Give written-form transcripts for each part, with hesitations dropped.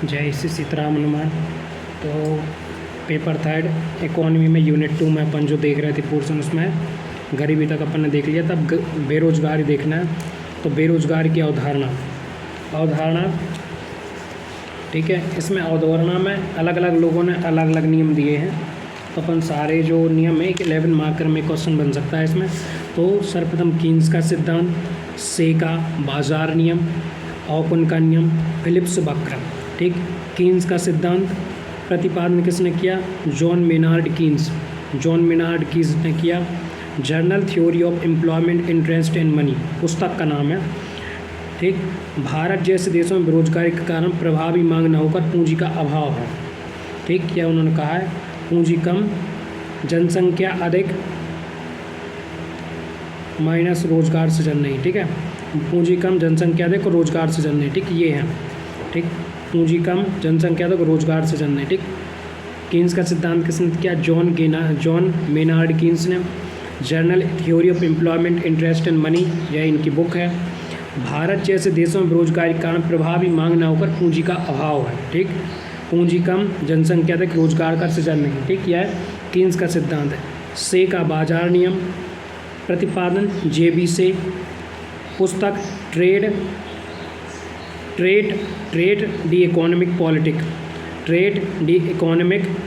जय श्री सीताराम हनुमान। तो paper third economy में यूनिट 2 में अपन जो देख रहे थे पोर्शन, उसमें गरीबी तक अपन ने देख लिया। तब बेरोजगारी देखना है। तो बेरोजगारी की अवधारणा ठीक है। इसमें अवधारणा में अलग अलग लोगों ने अलग अलग नियम दिए हैं। तो अपन सारे जो नियम है 11 मार्कर में क्वेश्चन बन सकता है इसमें। तो सर्वप्रथम कीन्स का सिद्धांत, से का बाजार नियम, ऑकुन का नियम, फिलिप्स वक्र। ठीक, कीन्स का सिद्धांत प्रतिपादन किसने किया? जॉन मेनार्ड कीन्स ने किया। Journal theory of employment, interest and money पुस्तक का नाम है। ठीक, भारत जैसे देशों में बेरोजगारी के कारण प्रभावी मांग न होकर पूंजी का अभाव है। ठीक, क्या उन्होंने कहा है? पूंजी कम, जनसंख्या अधिक माइनस रोजगार सृजन नहीं। ठीक है, पूंजी कम, जनसंख्या अधिक और रोजगार सृजन नहीं। ठीक, ये है। ठीक, पूंजी कम, जनसंख्या अधिक, रोजगार सृजन नहीं। ठीक, कीन्स का सिद्धांत किसने किया? जॉन मेनार्ड कीन्स ने। Journal theory of employment, interest and money, यह इनकी बुक है। भारत जैसे देशों में बेरोजगारी के कारण प्रभावी मांग न होकर पूंजी का अभाव है। ठीक, पूंजी कम, जनसंख्या अधिक, रोजगार का सृजन नहीं। ठीक, यह कीन्स का सिद्धांत है। से का बाजार नियम, प्रतिपादन जेबी से, पुस्तक ट्रेड दी इकोनॉमिक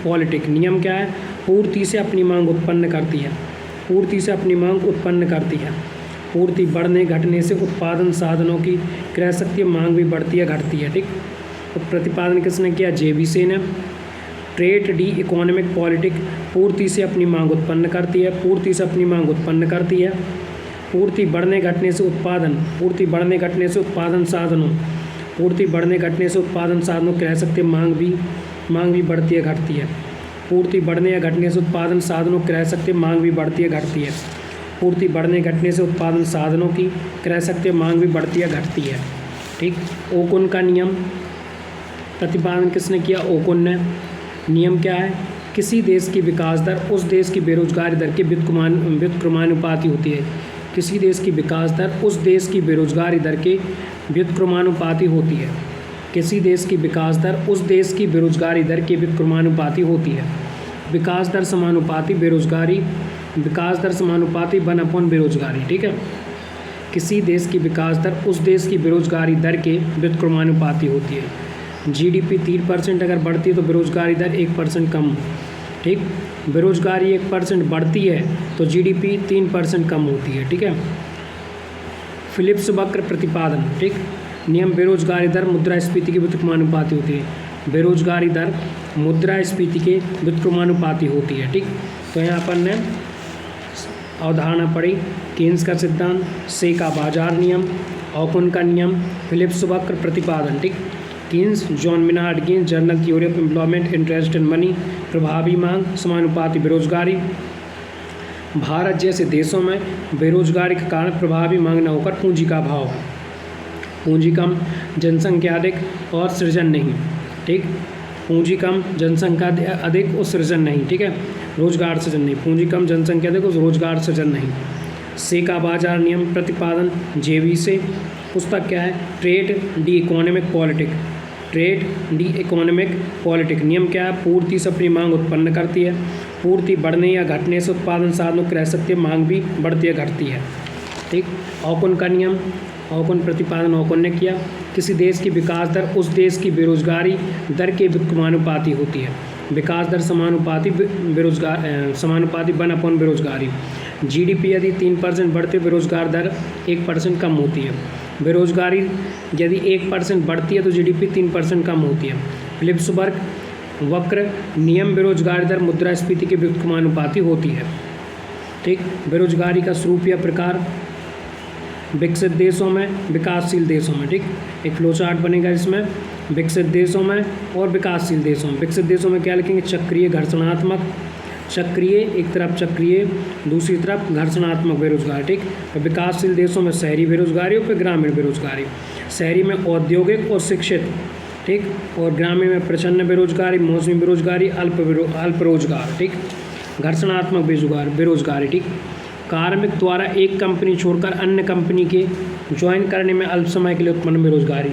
पॉलिटिक। नियम क्या है? पूर्ति से अपनी मांग उत्पन्न करती है। पूर्ति बढ़ने घटने से उत्पादन साधनों की क्रय शक्ति, मांग भी बढ़ती है घटती है। ठीक, तो प्रतिपादन किसने किया? जेबी से ने। ट्रेड डी इकोनॉमिक पॉलिटिक, पूर्ति से अपनी मांग उत्पन्न करती है। पूर्ति बढ़ने घटने से उत्पादन साधनों क्रय शक्ति, मांग भी बढ़ती है घटती है। पूर्ति बढ़ने या घटने से उत्पादन साधनों क्रय शक्ति, मांग भी बढ़ती है घटती है। पूर्ति बढ़ने घटने से उत्पादन साधनों की क्रय शक्ति, मांग भी बढ़ती है घटती है। ठीक, ओकुन का नियम, प्रतिपादन किसने किया? ओकुन ने। नियम क्या है? किसी देश की विकास दर उस देश की बेरोजगारी दर के व्युत्क्रमानुपाती होती है। किसी देश की विकास दर उस देश की बेरोजगारी दर के व्युत्क्रमानुपाती होती है। विकास दर समानुपाती 1/, बेरोजगारी। ठीक है, किसी देश की विकास दर उस देश की बेरोजगारी दर के व्युत्क्रमानुपाती होती है। जीडीपी 3% अगर बढ़ती है तो बेरोजगारी दर 1% कम। ठीक, बेरोजगारी 1% बढ़ती है तो जीडीपी 3% कम होती है। ठीक है, फिलिप्स वक्र प्रतिपादन। ठीक, नियम बेरोजगारी दर मुद्रास्फीति के व्युत्क्रमानुपाती होती है। बेरोजगारी दर मुद्रास्फीति के व्युत्क्रमानुपाती होती है। ठीक, तो यहाँ पर ने अवधारणा पढ़ी कीन्स का सिद्धांत, से का बाजार नियम, ऑकुन का नियम, फिलिप्स वक्र प्रतिपादन। ठीक, Keynes John Maynard Keynes, journal theory of employment, interest and money, प्रभावी मांग, समानुपाती बेरोजगारी। भारत जैसे देशों में बेरोजगारी के कारण प्रभावी मांग न होकर पूंजी का अभाव है। पूंजी कम, जनसंख्या अधिक और सृजन नहीं। ठीक, पूंजी कम, जनसंख्या अधिक और सृजन नहीं। ठीक है, रोजगार सृजन नहीं। पूंजी कम, जनसंख्या अधिक और रोजगार सृजन नहीं। से का बाजार नियम, प्रतिपादन जेबी से, पुस्तक क्या है? Trade D economic politic. नियम क्या है? पूर्ति से अपनी मांग उत्पन्न करती है। पूर्ति बढ़ने या घटने से उत्पादन साधनों क्रय शक्ति, मांग भी बढ़ती है घटती है। ठीक, ऑकुन का नियम, ऑकुन प्रतिपादन ऑकुन ने किया। किसी देश की विकास दर उस देश की बेरोजगारी दर के व्युत्क्रमानुपाती होती है। विकास दर समानुपाती 1/, बेरोजगारी। जीडीपी यदि 3% बढ़ते, बेरोजगार दर 1% कम होती है। बेरोजगारी यदि 1% बढ़ती है तो जीडीपी 3% कम होती है। फिलिप्स वक्र नियम बेरोजगारी दर मुद्रास्फीति के व्युत्क्रमानुपाती होती है। ठीक, बेरोजगारी का स्वरूप या प्रकार विकसित देशों में, विकासशील देशों में। ठीक, एक फ्लो चार्ट बनेगा इसमें विकसित देशों में और विकासशील देशों में। विकसित देशों में क्या लिखेंगे? चक्रीय, घर्षणात्मक, एक तरफ चक्रीय, दूसरी तरफ घर्षणात्मक बेरोजगारी। ठीक, और विकासशील देशों में शहरी बेरोजगारी और फिर ग्रामीण बेरोजगारी। शहरी में औद्योगिक और शिक्षित। ठीक, और ग्रामीण में प्रच्छन्न बेरोजगारी, मौसमी बेरोजगारी, अल्प रोजगार। ठीक, घर्षणात्मक बेरोजगारी। ठीक, कार्मिक द्वारा एक कंपनी छोड़कर अन्य कंपनी के ज्वाइन करने में अल्प समय के लिए उत्पन्न बेरोजगारी।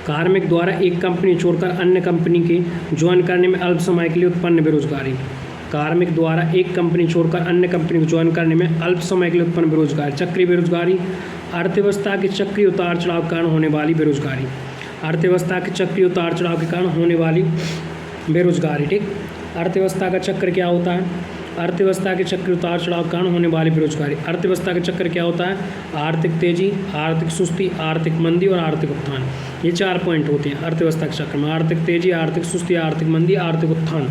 कार्मिक द्वारा एक कंपनी छोड़कर अन्य कंपनी के ज्वाइन करने में अल्प समय के लिए उत्पन्न बेरोजगारी। कार्मिक द्वारा एक कंपनी छोड़कर अन्य कंपनी को ज्वाइन करने में अल्प समय के लिए उत्पन्न बेरोजगारी। चक्रीय बेरोजगारी, अर्थव्यवस्था के चक्रीय उतार चढ़ाव के कारण होने वाली बेरोजगारी। अर्थव्यवस्था के चक्रीय उतार चढ़ाव के कारण होने वाली बेरोजगारी। ठीक, अर्थव्यवस्था का चक्र क्या होता है? अर्थव्यवस्था के चक्र उतार चढ़ाव के कारण होने वाली बेरोजगारी। अर्थव्यवस्था का चक्र क्या होता है? आर्थिक तेजी, आर्थिक सुस्ती, आर्थिक मंदी और आर्थिक उत्थान। ये 4 पॉइंट होते हैं अर्थव्यवस्था के चक्र में। आर्थिक तेजी, आर्थिक सुस्ती, आर्थिक मंदी, आर्थिक उत्थान।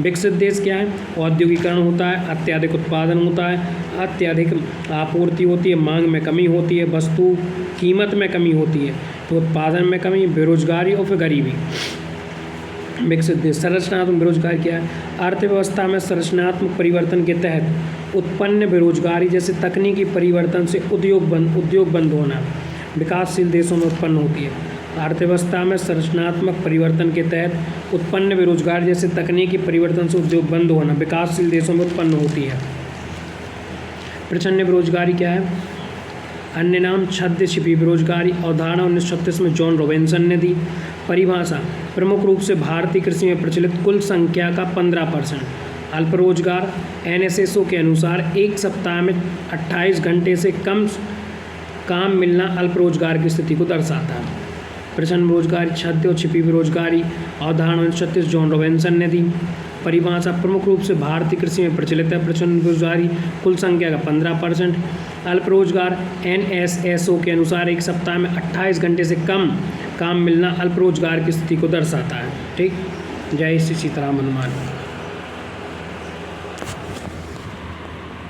विकसित देश क्या है? औद्योगिकरण होता है, अत्यधिक उत्पादन होता है, अत्यधिक आपूर्ति होती है, मांग में कमी होती है, वस्तु कीमत में कमी होती है, तो उत्पादन में कमी, बेरोजगारी और फिर गरीबी। विकसित देश। संरचनात्मक बेरोजगारी क्या है? अर्थव्यवस्था में संरचनात्मक परिवर्तन के तहत उत्पन्न बेरोजगारी, जैसे तकनीकी परिवर्तन से उद्योग बंद होना, विकासशील देशों में उत्पन्न होती है। अर्थव्यवस्था में संरचनात्मक परिवर्तन के तहत उत्पन्न बेरोजगारी, जैसे तकनीकी परिवर्तन से उद्योग बंद होना, विकासशील देशों में उत्पन्न होती है। प्रच्छन्न बेरोजगारी क्या है? अन्य नाम छद्म छिपी बेरोजगारी। अवधारणा 1936 में जॉन रॉबिन्सन ने दी। परिभाषा, प्रमुख रूप से भारतीय कृषि में प्रचलित कुल संख्या का 15%। अल्प रोजगार, NSSO के अनुसार एक सप्ताह में 28 घंटे से कम काम मिलना अल्प रोजगार की स्थिति को दर्शाता है। प्रच्छन्न बेरोजगारी, छद्म और छिपी बेरोजगारी। अवधारणा 1936 जॉन रॉबिन्सन ने दी। परिभाषा, प्रमुख रूप से भारतीय कृषि में प्रचलित है। प्रच्छन्न बेरोजगारी कुल संख्या का 15%। अल्प रोजगार, NSSO के अनुसार एक सप्ताह में 28 घंटे से कम काम मिलना अल्प रोजगार की स्थिति को दर्शाता है। ठीक, जय श्री सीताराम हनुमान।